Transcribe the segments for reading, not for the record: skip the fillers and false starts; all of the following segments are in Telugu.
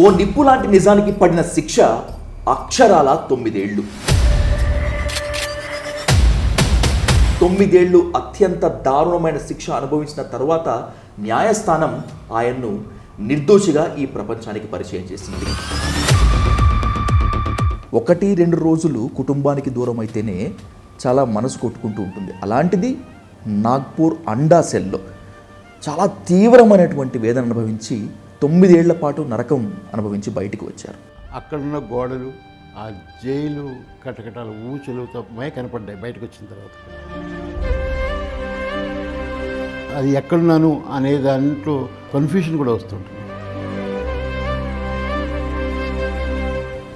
ఓ నిప్పు లాంటి నిజానికి పడిన శిక్ష అక్షరాల 9 ఏళ్ళు. 9 ఏళ్ళు అత్యంత దారుణమైన శిక్ష అనుభవించిన తరువాత న్యాయస్థానం ఆయన్ను నిర్దోషిగా ఈ ప్రపంచానికి పరిచయం చేసింది. 1-2 రోజులు కుటుంబానికి దూరం అయితేనే చాలా మనసు కొట్టుకుంటూ ఉంటుంది. అలాంటిది నాగ్పూర్ అండా సెల్లో చాలా తీవ్రమైనటువంటి వేదన అనుభవించి 9 ఏళ్ల పాటు నరకం అనుభవించి బయటికి వచ్చారు. అక్కడున్న గోడలు, ఆ జైలు కటకటాలు ఊచలుతో కనపడ్డాయి బయటకు వచ్చిన తర్వాత. అది ఎక్కడున్నాను అనే దాంట్లో కన్ఫ్యూషన్ కూడా వస్తుంటుంది.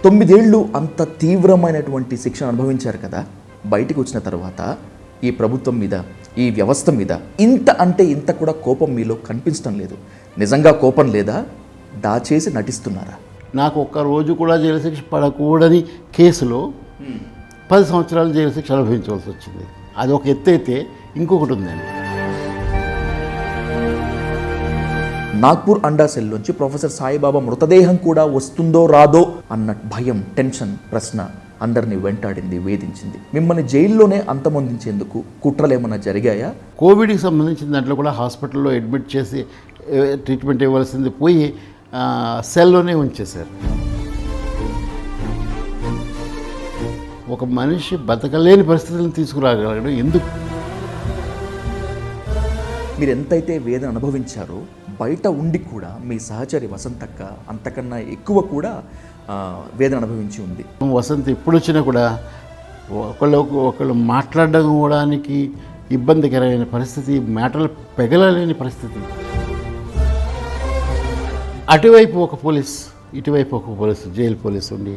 9 ఏళ్ళు అంత తీవ్రమైనటువంటి శిక్ష అనుభవించారు కదా. బయటికి వచ్చిన తర్వాత ఈ ప్రభుత్వం మీద, ఈ వ్యవస్థ మీద ఇంత కూడా కోపం మీలో కనిపించడం లేదు. నిజంగా కోపం లేదా, దాచేసి నటిస్తున్నారా? నాకు ఒక్క రోజు కూడా జైలు శిక్ష పడకూడని కేసులో 10 సంవత్సరాలు జైలు శిక్ష అనుభవించవలసి వచ్చింది. అది ఒక ఎత్తు అయితే ఇంకొకటి ఉందండి. నాగ్పూర్ అండా సెల్లోంచి ప్రొఫెసర్ సాయిబాబా మృతదేహం కూడా వస్తుందో రాదో అన్న భయం, టెన్షన్, ప్రశ్న అందరినీ వెంటాడింది, వేధించింది. మిమ్మల్ని జైల్లోనే అంతమొందించేందుకు కుట్రలు ఏమన్నా జరిగాయా? కోవిడ్కి సంబంధించిన దాంట్లో కూడా హాస్పిటల్లో అడ్మిట్ చేసి ట్రీట్మెంట్ ఇవ్వాల్సింది పోయి సెల్లోనే ఉంచేశారు. ఒక మనిషి బతకలేని పరిస్థితులను తీసుకురాగలడు ఎందుకు? మీరు ఎంతైతే వేదన అనుభవించారో బయట ఉండి కూడా మీ సహచరి వసంతక్క అంతకన్నా ఎక్కువ కూడా వేదన అనుభవించి ఉంది. వసంత్ ఎప్పుడు వచ్చినా కూడా ఒకళ్ళు మాట్లాడడానికి ఇబ్బందికరమైన పరిస్థితి, మాటలు పెగలలేని పరిస్థితి. అటువైపు ఒక పోలీస్, ఇటువైపు ఒక పోలీసు, జైలు పోలీసు ఉండి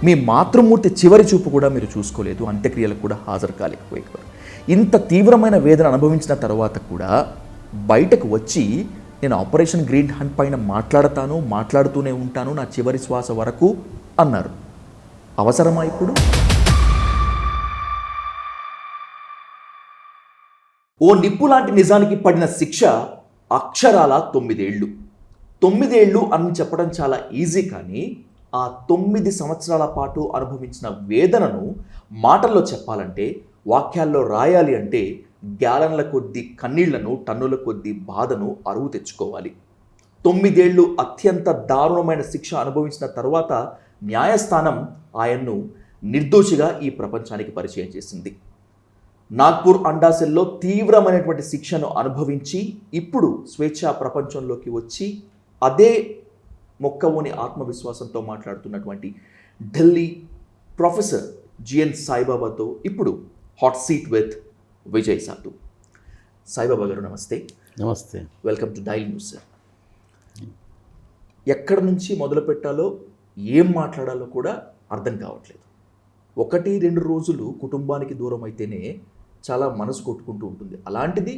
మీ మాతృమూర్తి చివరి చూపు కూడా మీరు చూసుకోలేదు, అంత్యక్రియలకు కూడా హాజరు కాలేకపోయారు. ఇంత తీవ్రమైన వేదన అనుభవించిన తర్వాత కూడా బయటకు వచ్చి నేను ఆపరేషన్ గ్రీన్ హంట్ పైన మాట్లాడుతూనే ఉంటాను నా చివరి శ్వాస వరకు అన్నారు. అవసరమా ఇప్పుడు? ఓ నిప్పు లాంటి నిజానికి పడిన శిక్ష అక్షరాల 9 ఏళ్ళు. 9 ఏళ్ళు అని చెప్పడం చాలా ఈజీ, కానీ ఆ 9 సంవత్సరాల పాటు అనుభవించిన వేదనను మాటల్లో చెప్పాలంటే, వాక్యాల్లో రాయాలి అంటే గ్యాలన్ల కొద్దీ కన్నీళ్లను, టన్నుల కొద్దీ బాధను అరువు తెచ్చుకోవాలి. 9 ఏళ్ళు అత్యంత దారుణమైన శిక్ష అనుభవించిన తర్వాత న్యాయస్థానం ఆయన్ను నిర్దోషిగా ఈ ప్రపంచానికి పరిచయం చేసింది. నాగ్పూర్ అండా సెల్లో తీవ్రమైనటువంటి శిక్షను అనుభవించి ఇప్పుడు స్వేచ్ఛా ప్రపంచంలోకి వచ్చి అదే మొక్కవోని ఆత్మవిశ్వాసంతో మాట్లాడుతున్నటువంటి ఢిల్లీ ప్రొఫెసర్ జిఎన్ సాయిబాబాతో ఇప్పుడు హాట్ సీట్ విత్ విజయ్ సాధు. సాయిబాబా గారు నమస్తే. నమస్తే, welcome to dial news sir. ఎక్కడి నుంచి మొదలు పెట్టాలో, ఏం మాట్లాడాలో కూడా అర్థం కావట్లేదు. 1-2 రోజులు కుటుంబానికి దూరం అయితేనే చాలా మనసు కొట్టుకుంటూ ఉంటుంది. అలాంటిది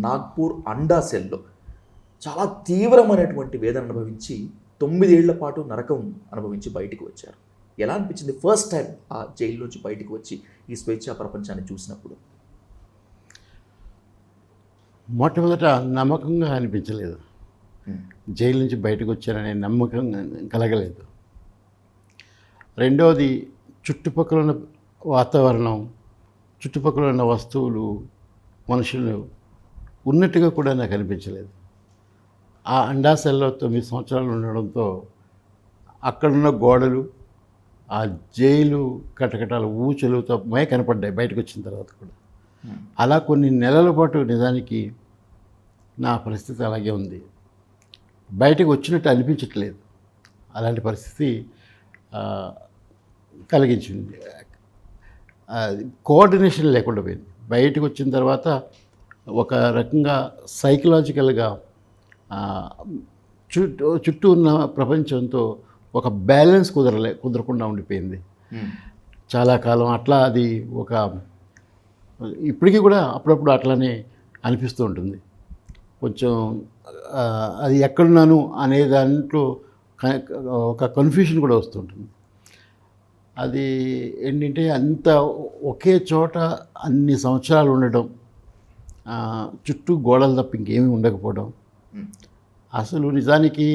నాగ్పూర్ అండా సెల్లో చాలా తీవ్రమైనటువంటి వేదన అనుభవించి 9 ఏళ్ల పాటు నరకం అనుభవించి బయటికి వచ్చారు. ఎలా అనిపించింది ఫస్ట్ టైం ఆ జైలు నుంచి బయటికి వచ్చి ఈ స్వేచ్ఛా ప్రపంచాన్ని చూసినప్పుడు? మొట్టమొదట నమ్మకంగా అనిపించలేదు. జైలు నుంచి బయటకు వచ్చారనే నమ్మకం కలగలేదు. రెండవది, చుట్టుపక్కల ఉన్న వాతావరణం, చుట్టుపక్కల ఉన్న వస్తువులు, మనుషులు ఉన్నట్టుగా కూడా నాకు అనిపించలేదు. ఆ అండా సెల్లో 9 సంవత్సరాలు ఉండడంతో అక్కడున్న గోడలు, ఆ జైలు కటకటాలు ఊచలుతో కనపడ్డాయి బయటకు వచ్చిన తర్వాత కూడా. అలా కొన్ని నెలల పాటు నిజానికి నా పరిస్థితి అలాగే ఉంది. బయటకు వచ్చినట్టు అనిపించట్లేదు. అలాంటి పరిస్థితి కలిగించింది. కోఆర్డినేషన్ లేకుండా పోయింది. బయటకు వచ్చిన తర్వాత ఒక రకంగా సైకలాజికల్గా చుట్టూ ఉన్న ప్రపంచంతో ఒక బ్యాలెన్స్ కుదరకుండా ఉండిపోయింది చాలా కాలం. అట్లా అది ఒక ఇప్పటికీ కూడా అప్పుడప్పుడు అట్లానే అనిపిస్తూ ఉంటుంది. కొంచెం అది ఎక్కడున్నాను అనే దాంట్లో ఒక కన్ఫ్యూషన్ కూడా వస్తుంటుంది. అది ఏంటంటే అంత ఒకే చోట అన్ని సంవత్సరాలు ఉండడం, చుట్టూ గోడలు తప్ప ఇంకేమీ ఉండకపోవడం, అసలు నిజానికి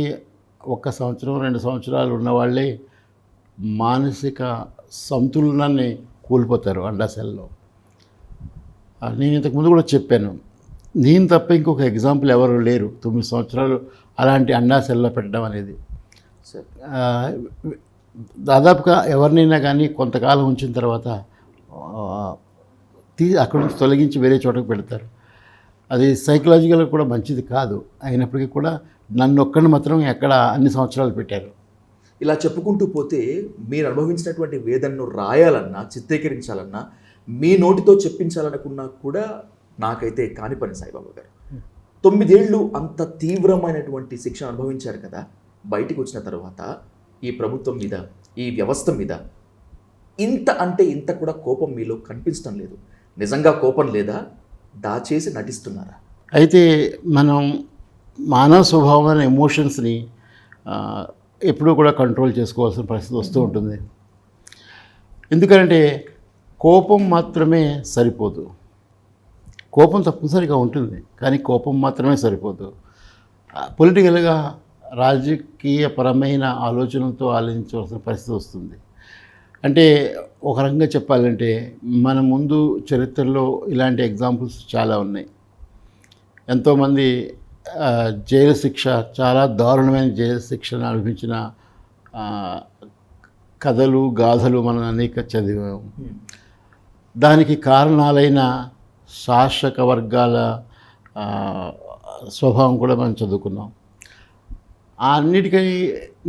1 సంవత్సరం 2 సంవత్సరాలు ఉన్నవాళ్ళే మానసిక సంతులనాన్ని కోల్పోతారు అండాశయంలో. నేను ఇంతకుముందు కూడా చెప్పాను, నేను తప్ప ఇంకొక ఎగ్జాంపుల్ ఎవరు లేరు 9 సంవత్సరాలు అలాంటి అండాశయంలో పెట్టడం అనేది. సార్ దాదాపుగా ఎవరినైనా కానీ కొంతకాలం ఉంచిన తర్వాత అక్కడి నుంచి తొలగించి వేరే చోటకు పెడతారు. అది సైకలాజికల్గా కూడా మంచిది కాదు. అయినప్పటికీ కూడా నన్ను ఒక్కడిని మాత్రం ఎక్కడ అన్ని సంవత్సరాలు పెట్టారు. ఇలా చెప్పుకుంటూ పోతే మీరు అనుభవించినటువంటి వేదనను రాయాలన్నా, చిత్రీకరించాలన్నా, మీ నోటితో చెప్పించాలనుకున్నా కూడా నాకైతే కాని పని సాయిబాబా గారు. 9 ఏళ్ళు అంత తీవ్రమైనటువంటి శిక్ష అనుభవించారు కదా, బయటికి వచ్చిన తర్వాత ఈ ప్రభుత్వం మీద, ఈ వ్యవస్థ మీద ఇంత అంటే ఇంత కూడా కోపం మీలో కనిపించడం లేదు. నిజంగా కోపం లేదా, దాచేసి నటిస్తున్నారా? అయితే మనం మానవ స్వభావమైన ఎమోషన్స్ని ఎప్పుడూ కూడా కంట్రోల్ చేసుకోవాల్సిన పరిస్థితి వస్తూ ఉంటుంది. ఎందుకంటే కోపం మాత్రమే సరిపోదు. కోపం తప్పనిసరిగా ఉంటుంది, కానీ కోపం మాత్రమే సరిపోదు. పొలిటికల్గా రాజకీయపరమైన ఆలోచనలతో ఆలోచించవలసిన పరిస్థితి వస్తుంది. అంటే ఒక రకంగా చెప్పాలంటే మన ముందు చరిత్రలో ఇలాంటి ఎగ్జాంపుల్స్ చాలా ఉన్నాయి. ఎంతోమంది జైలు శిక్ష, చాలా దారుణమైన జైలు శిక్షను అనుభవించిన కథలు గాథలు మనం అనేక చదివాము. దానికి కారణాలైన శాసక వర్గాల స్వభావం కూడా మనం చదువుకున్నాం. అన్నిటికీ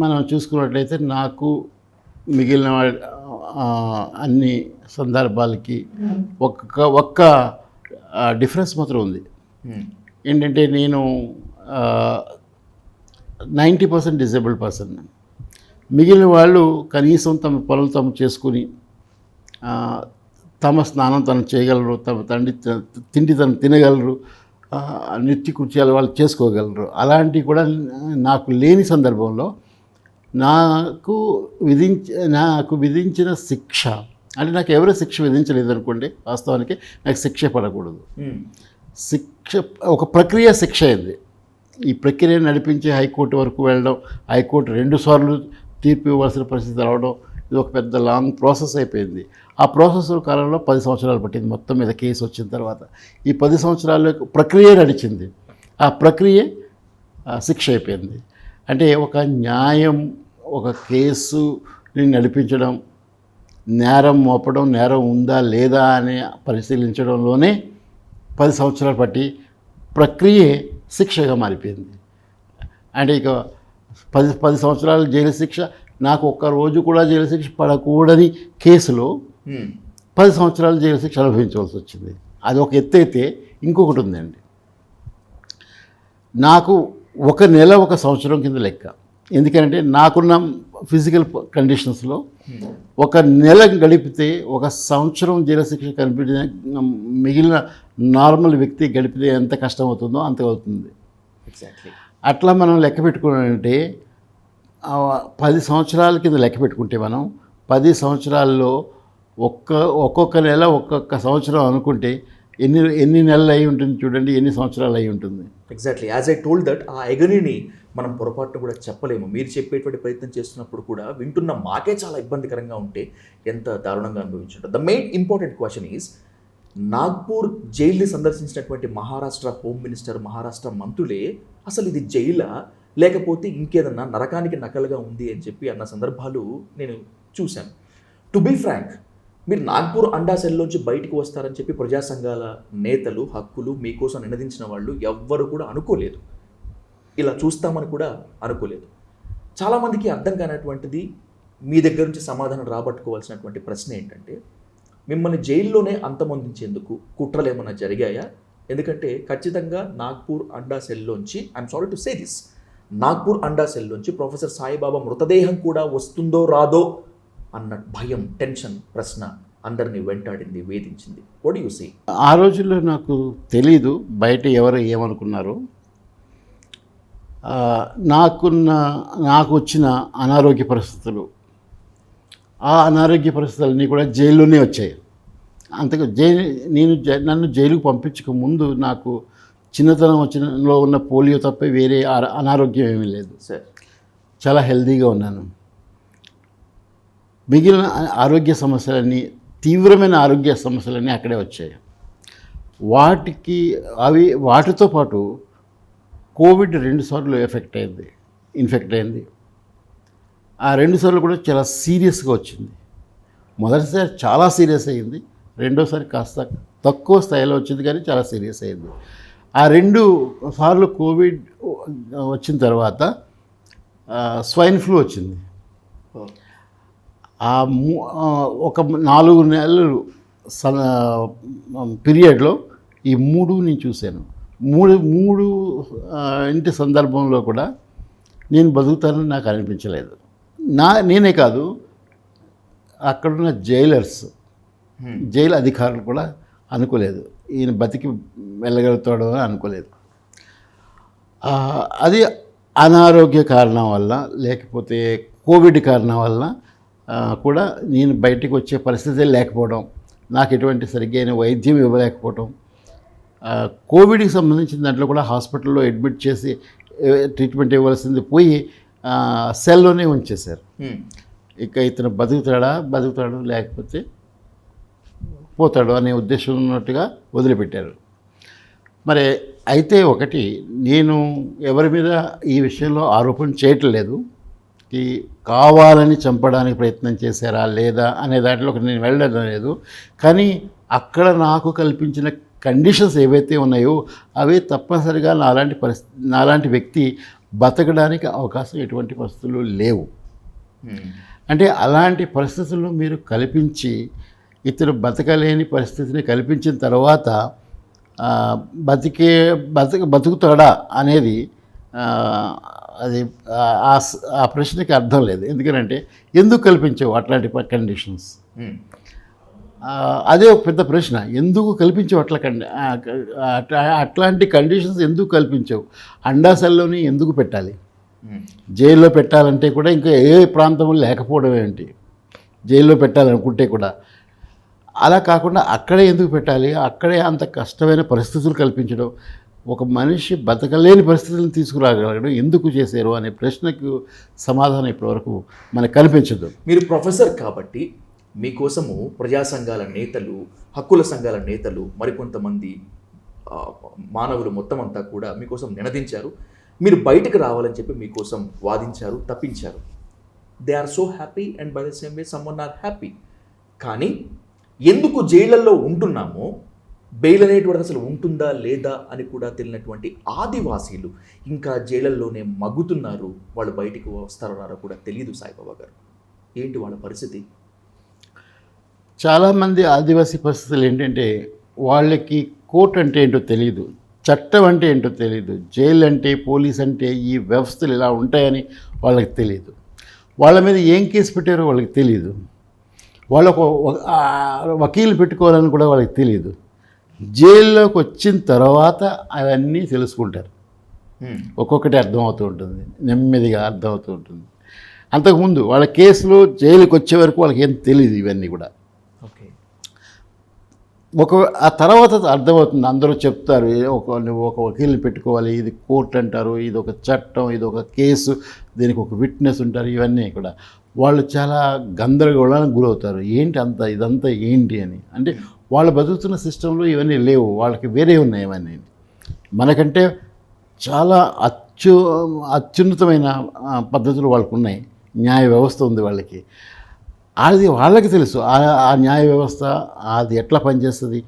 మనం చూసుకున్నట్లయితే నాకు మిగిలిన అన్ని సందర్భాలకి ఒక్క డిఫరెన్స్ మాత్రం ఉంది. ఏంటంటే నేను 90% డిజేబుల్డ్ పర్సన్. మిగిలిన వాళ్ళు కనీసం తమ పనులు తాము చేసుకుని తమ స్నానం తను చేయగలరు, తమ తిండి తను తినగలరు, నిత్య కృత్యాలు వాళ్ళు చేసుకోగలరు. అలాంటివి కూడా నాకు లేని సందర్భంలో నాకు విధించిన శిక్ష, అంటే నాకు ఎవరో శిక్ష విధించలేదు అనుకోండి, వాస్తవానికి నాకు శిక్ష పడకూడదు. శిక్ష ఒక ప్రక్రియ శిక్ష అయింది. ఈ ప్రక్రియ నడిపించి హైకోర్టు వరకు వెళ్ళడం, హైకోర్టు 2 సార్లు తీర్పు ఇవ్వాల్సిన పరిస్థితి రావడం, ఇది ఒక పెద్ద లాంగ్ ప్రాసెస్ అయిపోయింది. ఆ ప్రాసెస్ కాలంలో 10 సంవత్సరాలు పట్టింది మొత్తం మీద కేసు వచ్చిన తర్వాత. ఈ 10 సంవత్సరాల ప్రక్రియ నడిచింది. ఆ ప్రక్రియ శిక్ష అయిపోయింది. అంటే ఒక న్యాయం, ఒక కేసుని నడిపించడం, నేరం మోపడం, నేరం ఉందా లేదా అని పరిశీలించడంలోనే 10 సంవత్సరాలు పట్టి ప్రక్రియే శిక్షగా మారిపోయింది. అంటే ఇక 10 సంవత్సరాలు జైలు శిక్ష, నాకు ఒక్క రోజు కూడా జైలు శిక్ష పడకూడని కేసులో 10 సంవత్సరాలు జైలు శిక్ష అనుభవించవలసి వచ్చింది. అది ఒక ఎత్తు అయితే ఇంకొకటి ఉందండి. నాకు 1 నెల 1 సంవత్సరం కింద లెక్క. ఎందుకంటే నాకున్న ఫిజికల్ కండిషన్స్లో 1 నెల గడిపితే 1 సంవత్సరం జైలు శిక్ష కనిపించిన మిగిలిన నార్మల్ వ్యక్తి గడిపితే ఎంత కష్టం అవుతుందో అంత అవుతుంది. ఎగ్జాక్ట్లీ. అట్లా మనం లెక్క పెట్టుకున్నామంటే 10 సంవత్సరాల కింద లెక్క పెట్టుకుంటే మనం 10 సంవత్సరాల్లో ఒక్కొక్క నెల ఒక్కొక్క సంవత్సరం అనుకుంటే ఎన్ని నెలలు అయి ఉంటుంది చూడండి, ఎన్ని సంవత్సరాలు అయి ఉంటుంది. Exactly. As I told that, ఆ ఎగనీని మనం పొరపాటును కూడా చెప్పలేము. మీరు చెప్పేటువంటి ప్రయత్నం చేస్తున్నప్పుడు కూడా వింటున్న మాకే చాలా ఇబ్బందికరంగా ఉంటే ఎంత దారుణంగా అనుభవించుంటారు. The main important question is, Nagpur జైల్ని సందర్శించినటువంటి మహారాష్ట్ర హోమ్ మినిస్టర్, మహారాష్ట్ర మంత్రులే అసలు ఇది జైలా లేకపోతే ఇంకేదన్నా నరకానికి నకలుగా ఉంది అని చెప్పి అన్న సందర్భాలు నేను చూశాను. టు బీ ఫ్రాంక్, మీరు నాగ్పూర్ అండా సెల్లోంచి బయటకు వస్తారని చెప్పి ప్రజా సంఘాల నేతలు, హక్కులు మీకోసం నినదించిన వాళ్ళు ఎవ్వరు కూడా అనుకోలేదు. ఇలా చూస్తామని కూడా అనుకోలేదు. చాలామందికి అర్థం కానటువంటిది, మీ దగ్గర నుంచి సమాధానం రాబట్టుకోవాల్సినటువంటి ప్రశ్న ఏంటంటే, మిమ్మల్ని జైల్లోనే అంతమొందించేందుకు కుట్రలు ఏమైనా జరిగాయా? ఎందుకంటే ఖచ్చితంగా నాగ్పూర్ అండా సెల్లోంచి, I'm sorry to say this, Nagpur anda సెల్లోంచి ప్రొఫెసర్ సాయిబాబా మృతదేహం కూడా వస్తుందో రాదో అన్న భయం, టెన్షన్, ప్రశ్న అందరినీ వెంటాడింది, వేధించింది. What do you say? ఆ రోజుల్లో నాకు తెలీదు బయట ఎవరు ఏమనుకున్నారు. నాకు వచ్చిన అనారోగ్య పరిస్థితులు, ఆ అనారోగ్య పరిస్థితులన్నీ కూడా జైల్లోనే వచ్చాయి. అంతకు నన్ను జైలుకు పంపించక ముందు నాకు చిన్నతనం వచ్చినలో ఉన్న పోలియో తప్ప వేరే అనారోగ్యం ఏమీ లేదు. సార్ చాలా హెల్తీగా ఉన్నాను. మిగిలిన ఆరోగ్య సమస్యలన్నీ, తీవ్రమైన ఆరోగ్య సమస్యలన్నీ అక్కడే వచ్చాయి. వాటితో పాటు కోవిడ్ 2 సార్లు ఇన్ఫెక్ట్ అయింది. ఆ 2 సార్లు కూడా చాలా సీరియస్గా వచ్చింది. మొదటిసారి చాలా సీరియస్ అయింది, రెండోసారి కాస్త తక్కువ స్థాయిలో వచ్చింది, కానీ చాలా సీరియస్ అయింది. ఆ 2 సార్లు కోవిడ్ వచ్చిన తర్వాత స్వైన్ ఫ్లూ వచ్చింది. ఒక 4 నెలలు పీరియడ్లో ఈ 3 నేను చూశాను. మూడు ఇంటి సందర్భంలో కూడా నేను బతుకుతానని నాకు అనిపించలేదు. నేనే కాదు, అక్కడున్న జైలు అధికారులు కూడా అనుకోలేదు ఈయన బతికి వెళ్ళగలుగుతాడు అని అనుకోలేదు. అది అనారోగ్య కారణం వల్ల, లేకపోతే కోవిడ్ కారణం వల్ల కూడా నేను బయటికి వచ్చే పరిస్థితి లేకపోవడం, నాకు ఎటువంటి సరిగ్గా వైద్యం ఇవ్వలేకపోవడం, కోవిడ్కి సంబంధించిన దాంట్లో కూడా హాస్పిటల్లో అడ్మిట్ చేసి ట్రీట్మెంట్ ఇవ్వాల్సింది పోయి సెల్లోనే ఉంచేశారు. ఇక ఇతను బతుకుతాడు లేకపోతే పోతాడు అనే ఉద్దేశం ఉన్నట్టుగా వదిలిపెట్టారు. మరి అయితే ఒకటి, నేను ఎవరి మీద ఈ విషయంలో ఆరోపణ చేయట్లేదు. కావాలని చంపడానికి ప్రయత్నం చేశారా లేదా అనే దాంట్లోకి నేను వెళ్ళడం లేదు. కానీ అక్కడ నాకు కల్పించిన కండిషన్స్ ఏవైతే ఉన్నాయో అవే తప్పనిసరిగా నాలాంటి వ్యక్తి బతకడానికి అవకాశం ఎటువంటి పరిస్థితులు లేవు. అంటే అలాంటి పరిస్థితులను మీరు కల్పించి, ఇతను బతకలేని పరిస్థితిని కల్పించిన తర్వాత బతుకుతాడా అనేది అది ఆ ప్రశ్నకి అర్థం లేదు. ఎందుకంటే ఎందుకు కల్పించావు అట్లాంటి కండిషన్స్? అదే ఒక పెద్ద ప్రశ్న. ఎందుకు కల్పించావు అట్లాంటి కండిషన్స్ ఎందుకు కల్పించావు? అండాసెల్లోని ఎందుకు పెట్టాలి? జైల్లో పెట్టాలంటే కూడా ఇంకా ఏ ప్రాంతంలో లేకపోవడం ఏంటి? జైల్లో పెట్టాలనుకుంటే కూడా అలా కాకుండా అక్కడే ఎందుకు పెట్టాలి? అక్కడే అంత కష్టమైన పరిస్థితులు కల్పించడం, ఒక మనిషి బతకలేని పరిస్థితులను తీసుకురాగలగడం ఎందుకు చేశారు అనే ప్రశ్నకు సమాధానం ఇప్పటివరకు మనకు కనిపించదు. మీరు ప్రొఫెసర్ కాబట్టి మీకోసము ప్రజా సంఘాల నేతలు, హక్కుల సంఘాల నేతలు, మరికొంతమంది మానవులు మొత్తం అంతా కూడా మీకోసం నినదించారు. మీరు బయటకు రావాలని చెప్పి మీకోసం వాదించారు, తప్పించారు. They are so happy and by the same way someone are happy. కానీ ఎందుకు జైళ్ళల్లో ఉంటున్నామో, బెయిల్ అనేటువంటి అసలు ఉంటుందా లేదా అని కూడా తెలియనటువంటి ఆదివాసీలు ఇంకా జైళ్ళల్లోనే మగ్గుతున్నారు. వాళ్ళు బయటికి వస్తారన్నారో కూడా తెలియదు. సాయిబాబా గారు, ఏంటి వాళ్ళ పరిస్థితి? చాలామంది ఆదివాసీ పరిస్థితులు ఏంటంటే, వాళ్ళకి కోర్టు అంటే ఏంటో తెలియదు, చట్టం అంటే ఏంటో తెలియదు, జైలు అంటే, పోలీస్ అంటే, ఈ వ్యవస్థలు ఇలా ఉంటాయని వాళ్ళకి తెలియదు. వాళ్ళ మీద ఏం కేసు పెట్టారో వాళ్ళకి తెలియదు. వాళ్ళకు వకీలు పెట్టుకోవాలని కూడా వాళ్ళకి తెలియదు. జైల్లోకి వచ్చిన తర్వాత అవన్నీ తెలుసుకుంటారు. ఒక్కొక్కటి అర్థమవుతూ ఉంటుంది, నెమ్మదిగా అర్థమవుతూ ఉంటుంది. అంతకుముందు వాళ్ళ కేసులో జైలుకి వచ్చే వరకు వాళ్ళకి ఏం తెలియదు ఇవన్నీ కూడా. ఆ తర్వాత అర్థమవుతుంది. అందరూ చెప్తారు, నువ్వు ఒక వకీల్ని పెట్టుకోవాలి, ఇది కోర్టు అంటారు, ఇది ఒక చట్టం, ఇది ఒక కేసు, దీనికి ఒక విట్నెస్ ఉంటారు. ఇవన్నీ కూడా వాళ్ళు చాలా గందరగోళానికి గురవుతారు. ఇదంతా ఏంటి అని. అంటే వాళ్ళు బతుకుతున్న సిస్టంలో ఇవన్నీ లేవు, వాళ్ళకి వేరే ఉన్నాయి ఇవన్నీ. మనకంటే చాలా అత్యున్నతమైన పద్ధతులు వాళ్ళకు ఉన్నాయి. న్యాయ వ్యవస్థ ఉంది వాళ్ళకి. అది వాళ్ళకి తెలుసు. ఆ న్యాయ వ్యవస్థ అది ఎట్లా పనిచేస్తుంది,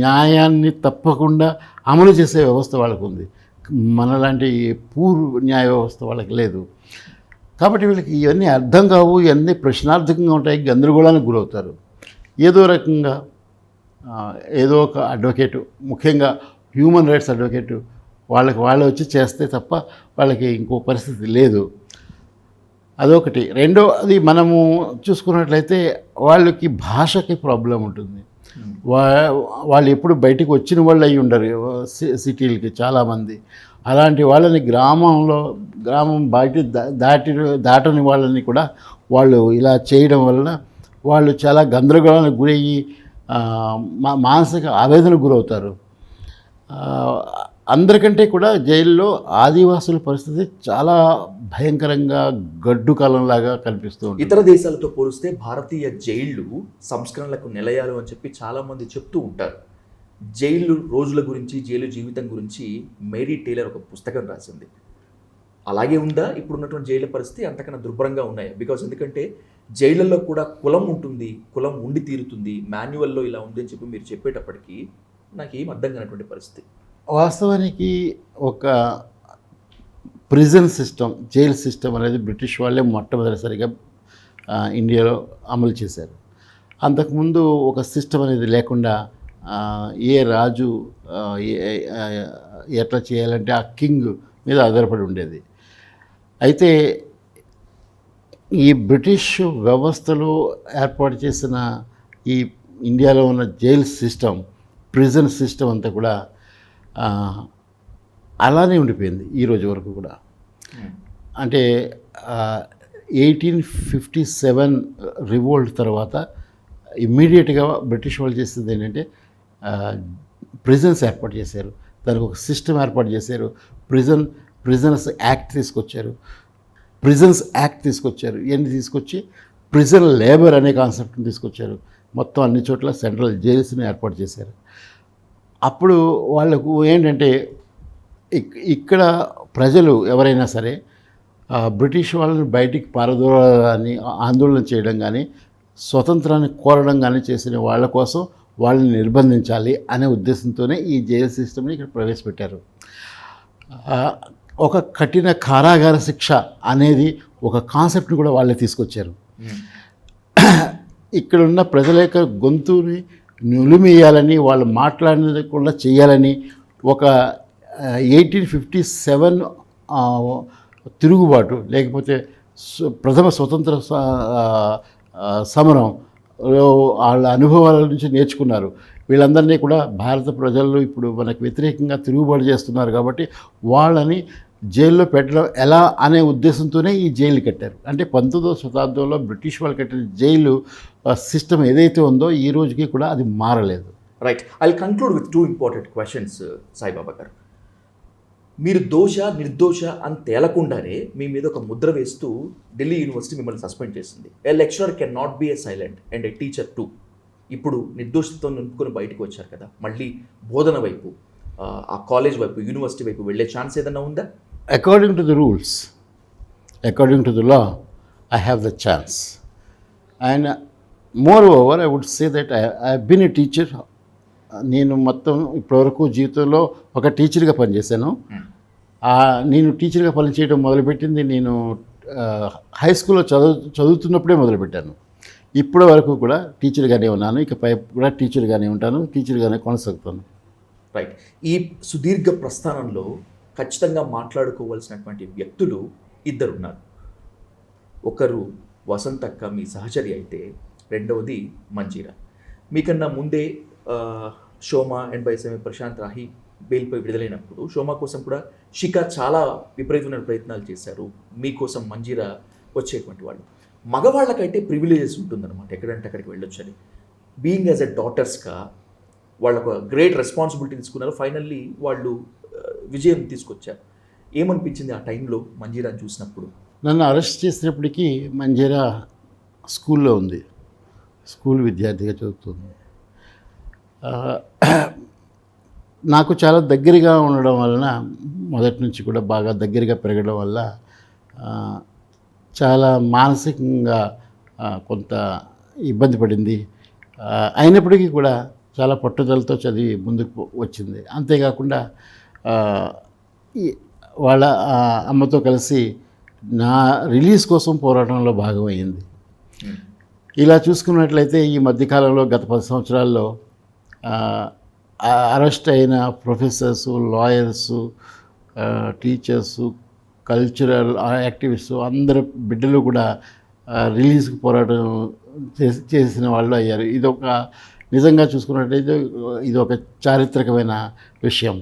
న్యాయాన్ని తప్పకుండా అమలు చేసే వ్యవస్థ వాళ్ళకు ఉంది. మనలాంటి న్యాయ వ్యవస్థ వాళ్ళకి లేదు. కాబట్టి వీళ్ళకి ఇవన్నీ అర్థం కావు, ఇవన్నీ ప్రశ్నార్థకంగా ఉంటాయి, గందరగోళానికి గురవుతారు. ఏదో రకంగా ఏదో ఒక అడ్వకేటు, ముఖ్యంగా హ్యూమన్ రైట్స్ అడ్వకేటు వాళ్ళే వచ్చి చేస్తే తప్ప వాళ్ళకి ఇంకో పరిస్థితి లేదు. అదొకటి. రెండోది మనము చూసుకున్నట్లయితే వాళ్ళకి భాషకి ప్రాబ్లం ఉంటుంది. వాళ్ళు ఎప్పుడు బయటికి వచ్చిన వాళ్ళు అయి ఉండరు సిటీలకి చాలామంది. అలాంటి వాళ్ళని గ్రామం బయట దాటని వాళ్ళని కూడా వాళ్ళు ఇలా చేయడం వలన వాళ్ళు చాలా గందరగోళానికి గురయ్యి మానసిక ఆవేదనకు గురవుతారు. అందరికంటే కూడా జైల్లో ఆదివాసుల పరిస్థితి చాలా భయంకరంగా గడ్డు కాలంలాగా కనిపిస్తూ ఉంటుంది. ఇతర దేశాలతో పోలిస్తే భారతీయ జైళ్ళు సంస్కరణలకు నిలయాలు అని చెప్పి చాలామంది చెప్తూ ఉంటారు. జైలు రోజుల గురించి, జైలు జీవితం గురించి మేరీ టేలర్ ఒక పుస్తకం రాసింది. అలాగే ఉందా ఇప్పుడున్నటువంటి జైళ్ళ పరిస్థితి? అంతకన్నా దుర్భరంగా ఉన్నాయా? బికాజ్ ఎందుకంటే జైళ్ళల్లో కూడా కులం ఉంటుంది, కులం ఉండి తీరుతుంది, మాన్యువల్లో ఇలా ఉంది అని చెప్పి మీరు చెప్పేటప్పటికీ నాకేం అర్థం కానటువంటి పరిస్థితి. వాస్తవానికి ఒక ప్రిజన్ సిస్టమ్, జైల్ సిస్టమ్ అనేది బ్రిటిష్ వాళ్ళే మొట్టమొదటిసారిగా ఇండియాలో అమలు చేశారు. అంతకుముందు ఒక సిస్టమ్ అనేది లేకుండా ఏ రాజు ఎట్లా చేయాలంటే ఆ కింగ్ మీద ఆధారపడి ఉండేది. అయితే ఈ బ్రిటిష్ వ్యవస్థలో ఏర్పాటు చేసిన ఈ ఇండియాలో ఉన్న జైల్ సిస్టమ్, ప్రిజన్ సిస్టమ్ అంతా కూడా అలానే ఉండిపోయింది ఈ రోజు వరకు కూడా. అంటే 1857 రివోల్ట్ తర్వాత ఇమ్మీడియట్గా బ్రిటిష్ వాళ్ళు చేసింది ఏంటంటే ప్రిజన్స్ ఏర్పాటు చేశారు. దానికి ఒక సిస్టమ్ ఏర్పాటు చేశారు. ప్రిజన్స్ యాక్ట్ తీసుకొచ్చారు. ఇవన్నీ తీసుకొచ్చి ప్రిజన్ లేబర్ అనే కాన్సెప్ట్ని తీసుకొచ్చారు. మొత్తం అన్ని చోట్ల సెంట్రల్ జైల్స్ని ఏర్పాటు చేశారు. అప్పుడు వాళ్ళకు ఏంటంటే ఇక్కడ ప్రజలు ఎవరైనా సరే బ్రిటిష్ వాళ్ళని బయటికి పారదోలాలని ఆందోళన చేయడం కానీ, స్వతంత్రాన్ని కోరడం కానీ చేసిన వాళ్ళ కోసం వాళ్ళని నిర్బంధించాలి అనే ఉద్దేశంతోనే ఈ జైలు సిస్టమ్ని ఇక్కడ ప్రవేశపెట్టారు. ఒక కఠిన కారాగార శిక్ష అనేది ఒక కాన్సెప్ట్ని కూడా వాళ్ళే తీసుకొచ్చారు. ఇక్కడ ఉన్న ప్రజల యొక్క గొంతుని నులిమేయాలని, వాళ్ళు మాట్లాడకుండా చేయాలని ఒక 1857 తిరుగుబాటు, లేకపోతే ప్రథమ స్వతంత్ర సమరం వాళ్ళ అనుభవాల నుంచి నేర్చుకున్నారు. వీళ్ళందరినీ కూడా భారత ప్రజలు ఇప్పుడు మనకు వ్యతిరేకంగా తిరుగుబాటు చేస్తున్నారు కాబట్టి వాళ్ళని జైల్లో పెట్టడం ఎలా అనే ఉద్దేశంతోనే ఈ జైలు కట్టారు. అంటే 19వ శతాబ్దంలో బ్రిటిష్ వాళ్ళు కట్టిన జైలు సిస్టమ్ ఏదైతే ఉందో ఈ రోజుకి కూడా అది మారలేదు. Right, I will conclude with 2 important questions Saibaba గారు. మీరు దోష నిర్దోష అని తేలకుండానే మీ మీద ఒక ముద్ర వేస్తూ ఢిల్లీ యూనివర్సిటీ మిమ్మల్ని సస్పెండ్ చేసింది. A lecturer can not be a silent and a teacher too. ఇప్పుడు నిర్దోషితో నింపుకొని బయటకు వచ్చారు కదా, మళ్ళీ బోధన వైపు, ఆ కాలేజ్ వైపు, యూనివర్సిటీ వైపు వెళ్ళే ఛాన్స్ ఏదైనా ఉందా? According to the rules, according to the law, I have the chance. And moreover, I would say that I have been a teacher. నేను మొత్తం ఇప్పటివరకు జీవితంలో ఒక టీచర్గా పనిచేశాను. నేను టీచర్గా పనిచేయడం మొదలుపెట్టింది నేను హై స్కూల్లో చదువుతున్నప్పుడే మొదలుపెట్టాను. ఇప్పటి వరకు కూడా టీచర్గానే ఉన్నాను, ఇకపై కూడా టీచర్గానే ఉంటాను, టీచర్గానే కొనసాగుతాను. రైట్, ఈ సుదీర్ఘ ప్రస్థానంలో ఖచ్చితంగా మాట్లాడుకోవాల్సినటువంటి వ్యక్తులు ఇద్దరున్నారు. ఒకరు వసంతక్క, మీ సహచరి అయితే, రెండవది మంజీరా. మీకన్నా ముందే షోమా అండ్ బైసమే ప్రశాంత్ రాహి బెయిల్పై విడుదలైనప్పుడు షోమా కోసం కూడా షికా చాలా విపరీతమైన ప్రయత్నాలు చేశారు. మీకోసం మంజీరా వచ్చేటువంటి వాళ్ళు. మగవాళ్ళకైతే ప్రివిలేజెస్ ఉంటుందన్నమాట, ఎక్కడంటే అక్కడికి వెళ్ళొచ్చని. బీయింగ్ యాజ్ ఎ డాటర్స్గా వాళ్ళు ఒక గ్రేట్ రెస్పాన్సిబిలిటీ తీసుకున్నారు. ఫైనల్లీ వాళ్ళు విజయం తీసుకొచ్చారు. ఏమనిపించింది ఆ టైంలో మంజీరాని చూసినప్పుడు? నన్ను అరెస్ట్ చేసినప్పటికీ మంజీరా స్కూల్లో ఉంది, స్కూల్ విద్యార్థిగా చదువుతుంది. నాకు చాలా దగ్గరగా ఉండడం వలన, మొదటి నుంచి కూడా బాగా దగ్గరగా పెరగడం వల్ల చాలా మానసికంగా కొంత ఇబ్బంది పడింది. అయినప్పటికీ కూడా చాలా పట్టుదలతో చదివి ముందుకు వచ్చింది. అంతేకాకుండా వాళ్ళ అమ్మతో కలిసి నా రిలీజ్ కోసం పోరాటంలో భాగమైంది. ఇలా చూసుకున్నట్లయితే ఈ మధ్యకాలంలో గత 10 సంవత్సరాల్లో అరెస్ట్ అయిన professors, lawyers, teachers, cultural activist అందరు బిడ్డలు కూడా రిలీజ్కి పోరాటం చేసిన వాళ్ళు అయ్యారు. ఇదొక నిజంగా చూసుకున్నట్లయితే ఇది ఒక చారిత్రకమైన విషయం.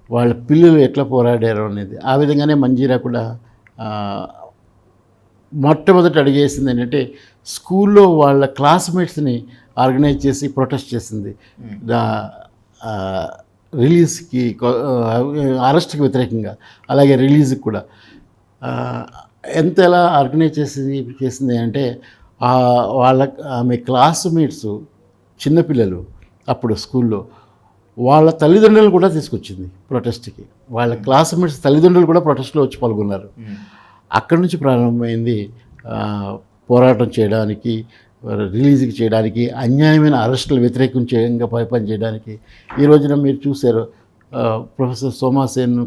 వాళ్ళ పిల్లలు ఎట్లా పోరాడారు అనేది. ఆ విధంగానే మంజీరా కూడా మొట్టమొదటి అడిగేసింది ఏంటంటే స్కూల్లో వాళ్ళ క్లాస్మేట్స్ని ఆర్గనైజ్ చేసి ప్రొటెస్ట్ చేసింది. రిలీజ్కి అరెస్ట్కి వ్యతిరేకంగా, అలాగే రిలీజ్కి కూడా ఆ, ఎలా ఆర్గనైజ్ చేసింది అంటే వాళ్ళ ఆమె క్లాస్మేట్స్ చిన్నపిల్లలు అప్పుడు స్కూల్లో వాళ్ళ తల్లిదండ్రులను కూడా తీసుకొచ్చింది ప్రొటెస్ట్కి. వాళ్ళ క్లాస్మేట్స్ తల్లిదండ్రులు కూడా ప్రొటెస్ట్లో వచ్చి పాల్గొన్నారు. అక్కడి నుంచి ప్రారంభమైంది ఆ, పోరాటం చేయడానికి, రిలీజ్కి చేయడానికి, అన్యాయమైన అరెస్టులు వ్యతిరేకంగా పనిచేయడానికి. ఈ రోజున మీరు చూశారు ప్రొఫెసర్ సోమాసేన్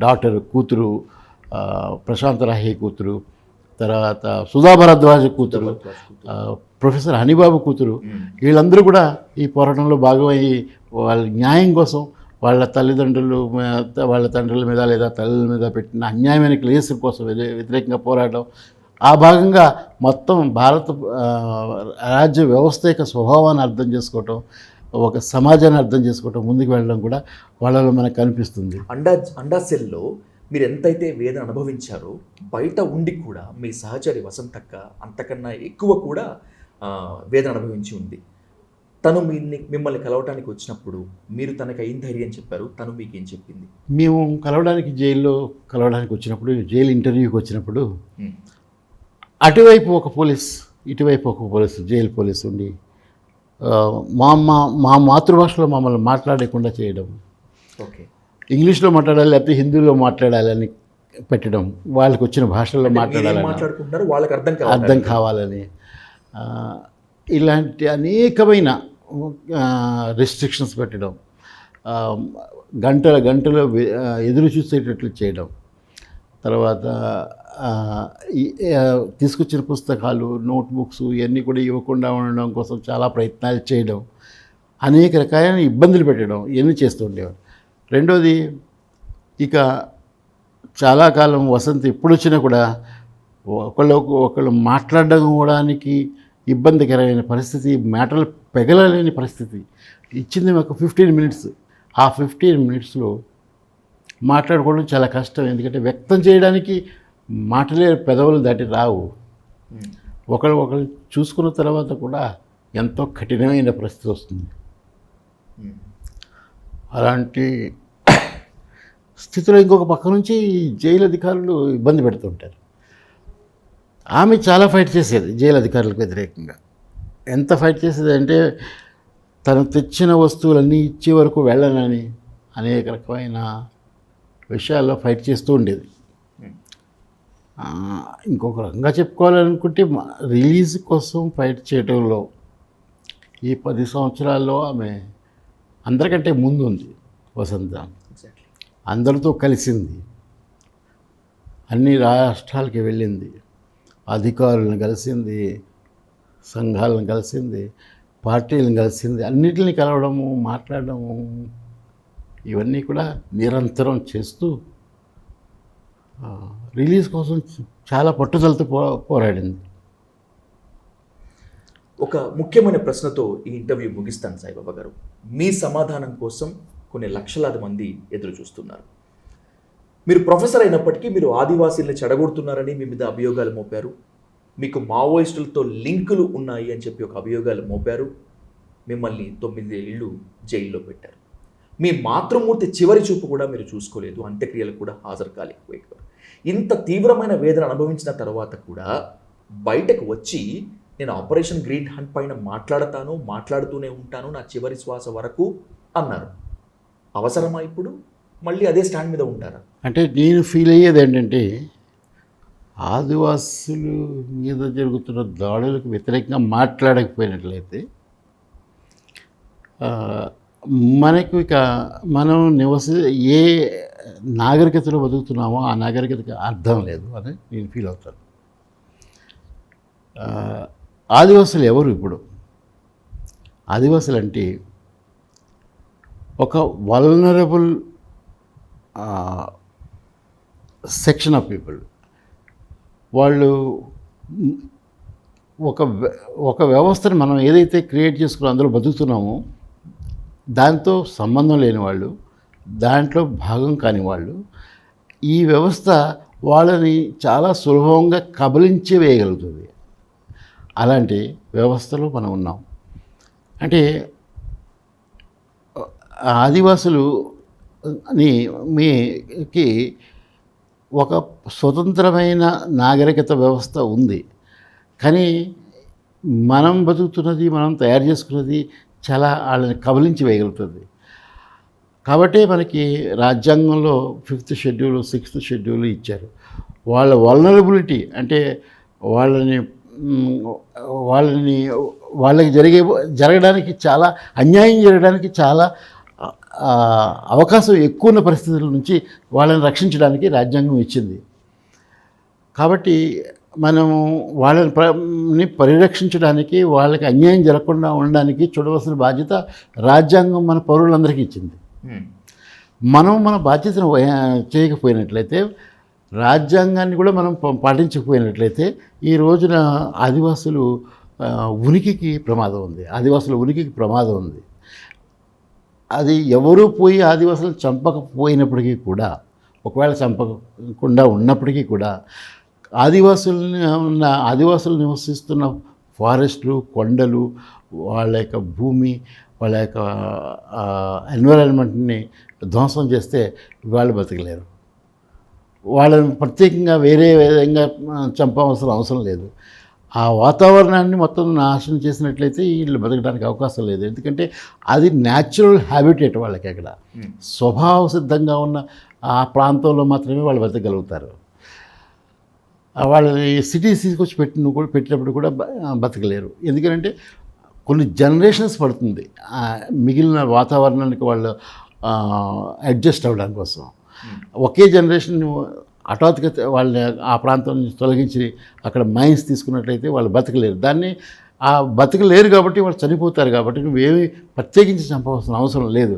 డాక్టర్ కూతురు, ప్రశాంత్ రాహే కూతురు, తర్వాత సుధా భరద్వాజ్ కూతురు, ప్రొఫెసర్ హనీబాబు కూతురు, వీళ్ళందరూ కూడా ఈ పోరాటంలో భాగమయ్యి వాళ్ళ న్యాయం కోసం వాళ్ళ వాళ్ళ తండ్రుల మీద లేదా తల్లుల మీద పెట్టిన అన్యాయమైన కేసుల కోసం వ్యతిరేకంగా పోరాటం. ఆ భాగంగా మొత్తం భారత రాజ్య వ్యవస్థ యొక్క స్వభావాన్ని అర్థం చేసుకోవటం, ఒక సమాజాన్ని అర్థం చేసుకోవటం, ముందుకు వెళ్ళడం కూడా వాళ్ళలో మనకు కనిపిస్తుంది. అండా సెల్లో మీరు ఎంతైతే వేదన అనుభవించారో బయట ఉండి కూడా మీ సహచరి వసంతక్క అంతకన్నా ఎక్కువ కూడా వేదన అనుభవించి ఉంది. తను మిమ్మల్ని కలవటానికి వచ్చినప్పుడు మీరు తనకు అయిన ధైర్యం చెప్పారు, తను మీకేం చెప్పింది? మేము జైల్లో కలవడానికి వచ్చినప్పుడు, జైలు ఇంటర్వ్యూకి వచ్చినప్పుడు అటువైపు ఒక పోలీస్, ఇటువైపు ఒక పోలీసు, జైలు పోలీసు ఉండి మా మాతృభాషలో మమ్మల్ని మాట్లాడకుండా చేయడం, ఓకే, ఇంగ్లీష్లో మాట్లాడాలి లేకపోతే హిందీలో మాట్లాడాలని పెట్టడం, వాళ్ళకి వచ్చిన భాషల్లో మాట్లాడుకుంటున్నారు, వాళ్ళకి అర్థం కావాలని, ఇలాంటి అనేకమైన రెస్ట్రిక్షన్స్ పెట్టడం, గంటలు ఎదురు చూసేటట్లు చేయడం, తర్వాత తీసుకొచ్చిన పుస్తకాలు, నోట్బుక్స్ ఇవన్నీ కూడా ఇవ్వకుండా ఉండడం కోసం చాలా ప్రయత్నాలు చేయడం, అనేక రకాలైన ఇబ్బందులు పెట్టడం, ఇవన్నీ చేస్తూ ఉండేవారు. రెండోది, ఇక చాలా కాలం వసంత ఎప్పుడు వచ్చినా కూడా ఒకళ్ళు మాట్లాడడానికి ఇబ్బందికరమైన పరిస్థితి, మాటలు పెగలలేని పరిస్థితి ఇచ్చింది మాకు 15 మినిట్స్. ఆ 15 మినిట్స్లో మాట్లాడుకోవడం చాలా కష్టం. ఎందుకంటే వ్యక్తం చేయడానికి మాటలే పెదవులు దాటి రావు. ఒకళ్ళు చూసుకున్న తర్వాత కూడా ఎంతో కఠినమైన పరిస్థితి వస్తుంది. అలాంటి స్థితిలో ఇంకొక పక్క నుంచి జైలు అధికారులు ఇబ్బంది పెడుతుంటారు. ఆమె చాలా ఫైట్ చేసేది జైలు అధికారులకు వ్యతిరేకంగా. ఎంత ఫైట్ చేసేది అంటే తను తెచ్చిన వస్తువులన్నీ ఇచ్చే వరకు వెళ్ళనని అనేక రకమైన విషయాల్లో ఫైట్ చేస్తూ ఉండేది. ఇంకొక రకంగా చెప్పుకోవాలనుకుంటే రిలీజ్ కోసం ఫైట్ చేయడంలో ఈ 10 సంవత్సరాల్లో ఆమె అందరికంటే ముందు ఉంది. వసంత అందరితో కలిసింది, అన్ని రాష్ట్రాలకి వెళ్ళింది, అధికారులను కలిసింది, సంఘాలను కలిసింది, పార్టీలను కలిసింది, అన్నిటిని కలవడము, మాట్లాడడము, ఇవన్నీ కూడా నిరంతరం చేస్తూ రిలీజ్ కోసం చాలా పట్టుదలతో పోరాడింది. ఒక ముఖ్యమైన ప్రశ్నతో ఈ ఇంటర్వ్యూ ముగిస్తాను సాయిబాబా గారు. మీ సమాధానం కోసం కొన్ని లక్షలాది మంది ఎదురు చూస్తున్నారు. మీరు ప్రొఫెసర్ అయినప్పటికీ మీరు ఆదివాసీలను చెడగొడుతున్నారని మీ మీద అభియోగాలు మోపారు. మీకు మావోయిస్టులతో లింకులు ఉన్నాయి అని చెప్పి ఒక అభియోగాలు మోపారు. మిమ్మల్ని 9 ఏళ్ళు జైల్లో పెట్టారు. మీ మాతృమూర్తి చివరి చూపు కూడా మీరు చూసుకోలేదు, అంత్యక్రియలకు కూడా హాజరు కాలేకపోయారు. ఇంత తీవ్రమైన వేదన అనుభవించిన తర్వాత కూడా బయటకు వచ్చి నేను ఆపరేషన్ గ్రీన్ హంట్ పైన మాట్లాడుతూనే ఉంటాను నా చివరి శ్వాస వరకు అన్నారు. అవసరమా ఇప్పుడు మళ్ళీ అదే స్టాండ్ మీద ఉంటారా? అంటే నేను ఫీల్ అయ్యేది ఏంటంటే, ఆదివాసుల మీద జరుగుతున్న దాడులకు వ్యతిరేకంగా మాట్లాడకపోయినట్లయితే మనకు ఇక మనం ఏ నాగరికతలో బతుకుతున్నామో ఆ నాగరికతకి అర్థం లేదు అని నేను ఫీల్ అవుతాను. ఆదివాసులు ఎవరు ఇప్పుడు? ఆదివాసులు అంటే ఒక వల్నరబుల్ సెక్షన్ ఆఫ్ పీపుల్. వాళ్ళు ఒక వ్యవస్థని మనం ఏదైతే క్రియేట్ చేసుకుని అందులో బతుకుతున్నామో దాంతో సంబంధం లేని వాళ్ళు, దాంట్లో భాగం కాని వాళ్ళు, ఈ వ్యవస్థ వాళ్ళని చాలా సులభంగా కబలించి వేయగలుగుతుంది. అలాంటి వ్యవస్థలో మనం ఉన్నాం. అంటే ఆదివాసులు మీకి ఒక స్వతంత్రమైన నాగరికత వ్యవస్థ ఉంది. కానీ మనం బతుకుతున్నది, మనం తయారు చేసుకున్నది చాలా వాళ్ళని కబలించి వేయగలుగుతుంది. కాబట్టే మనకి రాజ్యాంగంలో 5th షెడ్యూల్, 6th షెడ్యూల్ ఇచ్చారు. వాళ్ళ వల్నరబిలిటీ అంటే వాళ్ళని వాళ్ళని వాళ్ళకి జరగడానికి చాలా అన్యాయం జరగడానికి చాలా అవకాశం ఎక్కువ ఉన్న పరిస్థితుల నుంచి వాళ్ళని రక్షించడానికి రాజ్యాంగం ఇచ్చింది. కాబట్టి మనము వాళ్ళని పరిరక్షించడానికి, వాళ్ళకి అన్యాయం జరగకుండా ఉండడానికి చూడవలసిన బాధ్యత రాజ్యాంగం మన పౌరులందరికీ ఇచ్చింది. మనం మన బాధ్యతను చేయకపోయినట్లయితే, రాజ్యాంగాన్ని కూడా మనం పాటించకపోయినట్లయితే ఈ రోజున ఆదివాసులు ఉనికికి ప్రమాదం ఉంది. ఆదివాసుల ఉనికికి ప్రమాదం ఉంది. అది ఎవరూ పోయి ఆదివాసులను చంపకపోయినప్పటికీ కూడా, ఒకవేళ చంపకుండా ఉన్నప్పటికీ కూడా ఆదివాసులు నివసిస్తున్న ఫారెస్ట్లు, కొండలు, వాళ్ళ యొక్క భూమి, వాళ్ళ యొక్క ఎన్విరాన్మెంట్ని ధ్వంసం చేస్తే వాళ్ళు బతకలేరు. వాళ్ళని ప్రత్యేకంగా వేరే విధంగా చంపవలసిన అవసరం లేదు. ఆ వాతావరణాన్ని మొత్తం నాశనం చేసినట్లయితే వీళ్ళు బతకడానికి అవకాశం లేదు. ఎందుకంటే అది న్యాచురల్ హ్యాబిటేట్ వాళ్ళకి. అక్కడ స్వభావ సిద్ధంగా ఉన్న ఆ ప్రాంతంలో మాత్రమే వాళ్ళు బతకగలుగుతారు. వాళ్ళని సిటీస్ తీసుకొచ్చి పెట్టినప్పుడు కూడా బతకలేరు. ఎందుకంటే కొన్ని జనరేషన్స్ పడుతుంది మిగిలిన వాతావరణానికి వాళ్ళు అడ్జస్ట్ అవ్వడానికి కోసం. ఒకే జనరేషన్ హఠాత్తుగా వాళ్ళని ఆ ప్రాంతం నుంచి తొలగించి అక్కడ మైన్స్ తీసుకున్నట్లయితే వాళ్ళు బతకలేరు. దాన్ని బతకలేరు కాబట్టి వాళ్ళు చనిపోతారు. కాబట్టి నువ్వేమి ప్రత్యేకించి చంపవలసిన అవసరం లేదు.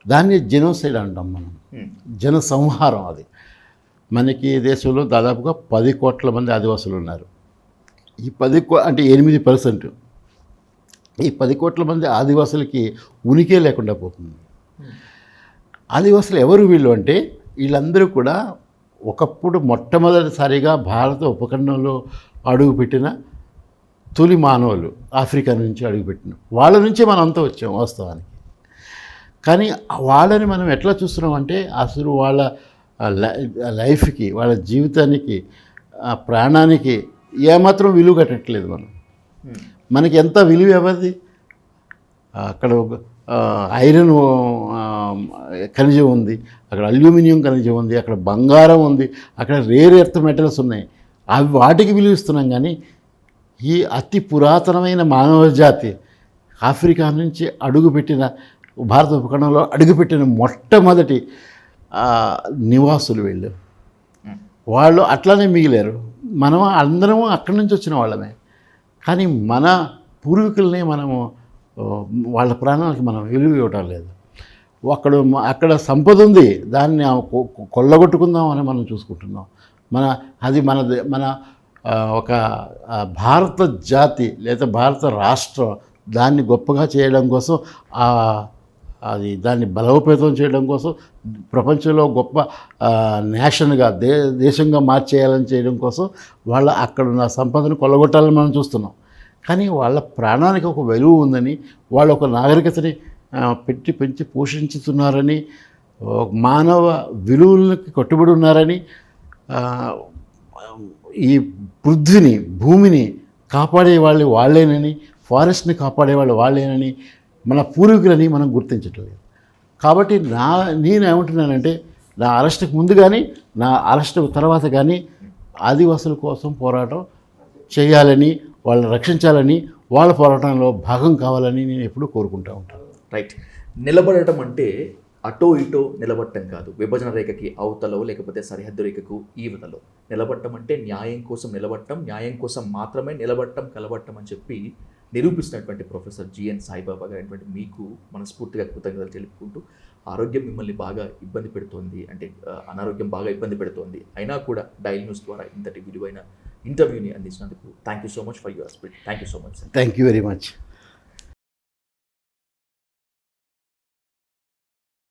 దాన్ని జెనోసైడ్ అంటాం మనం. జన సంహారం. అది మనకి దేశంలో దాదాపుగా 10 కోట్ల మంది ఆదివాసులు ఉన్నారు. ఈ 8%. ఈ 10 కోట్ల మంది ఆదివాసులకి ఉనికే లేకుండా పోతుంది. ఆదివాసులు ఎవరు వీళ్ళు అంటే, వీళ్ళందరూ కూడా ఒకప్పుడు మొట్టమొదటిసారిగా భారత ఉపఖండంలో అడుగుపెట్టిన తొలి మానవులు. ఆఫ్రికా నుంచి అడుగుపెట్టిన వాళ్ళ నుంచే మనం అంతా వచ్చాం వాస్తవానికి. కానీ వాళ్ళని మనం ఎట్లా చూస్తున్నాం అంటే, అసలు వాళ్ళ లైఫ్కి, వాళ్ళ జీవితానికి, ప్రాణానికి ఏమాత్రం విలువ కట్టట్లేదు మనం. మనకి ఎంత విలువ ఎవరిది? అక్కడ ఐరన్ ఖనిజం ఉంది, అక్కడ అల్యూమినియం ఖనిజం ఉంది, అక్కడ బంగారం ఉంది, అక్కడ రేర్ ఎర్త్ మెటల్స్ ఉన్నాయి. అవి వాటికి విలువిస్తున్నాం. కానీ ఈ అతి పురాతనమైన మానవ జాతి ఆఫ్రికా నుంచి అడుగుపెట్టిన, భారత ఉపఖండంలో అడుగుపెట్టిన మొట్టమొదటి నివాసులు వీళ్ళు. వాళ్ళు అట్లానే మిగిలారు. మనం అందరము అక్కడి నుంచి వచ్చిన వాళ్ళమే. కానీ మన పూర్వీకుల్ని మనము వాళ్ళ ప్రాణాలకు మనం విలువ ఇవ్వటం లేదు. అక్కడ సంపద ఉంది, దాన్ని కొల్లగొట్టుకుందామని మనం చూసుకుంటున్నాం. మన ఒక భారత జాతి లేదా భారత రాష్ట్రం దాన్ని గొప్పగా చేయడం కోసం, దాన్ని బలోపేతం చేయడం కోసం, ప్రపంచంలో గొప్ప నేషన్గా దేశంగా మార్చేయాలని చేయడం కోసం అక్కడున్న సంపదను కొల్లగొట్టాలని మనం చూస్తున్నాం. కానీ వాళ్ళ ప్రాణానికి ఒక విలువ ఉందని, వాళ్ళు ఒక నాగరికతని పెంచి పోషించుతున్నారని, మానవ విలువలకి కట్టుబడి ఉన్నారని, ఈ పృథ్వీని, భూమిని కాపాడేవాళ్ళు వాళ్ళేనని, ఫారెస్ట్ని కాపాడేవాళ్ళు వాళ్ళేనని మన పూర్వీకులని మనం గుర్తించట్లేదు. కాబట్టి నేనేమంటున్నానంటే, నా అరెస్ట్కి ముందు కానీ, నా అరెస్ట్ తర్వాత కానీ ఆదివాసుల కోసం పోరాటం చేయాలని, వాళ్ళని రక్షించాలని, వాళ్ళ పోరాటంలో భాగం కావాలని నేను ఎప్పుడూ కోరుకుంటూ ఉంటాను. రైట్. నిలబడటం అంటే అటో ఇటో నిలబడటం కాదు, విభజన రేఖకి అవతలో లేకపోతే సరిహద్దు రేఖకు ఈవతలో నిలబడటం అంటే న్యాయం కోసం నిలబడటం, న్యాయం కోసం మాత్రమే నిలబడటం, కలబడటం అని చెప్పి నిరూపిస్తున్నటువంటి ప్రొఫెసర్ జిఎన్ సాయిబాబా గారు మీకు మనస్ఫూర్తిగా కృతజ్ఞతలు తెలుపుకుంటూ, ఆరోగ్యం మిమ్మల్ని బాగా ఇబ్బంది పెడుతోంది, అంటే అనారోగ్యం బాగా ఇబ్బంది పెడుతోంది, అయినా కూడా డైల్ న్యూస్ ద్వారా ఇంతటి విలువైన ఇంటర్వ్యూని అందించినందుకు thank you so much for your spirit. Thank you so much sir. Thank you very much.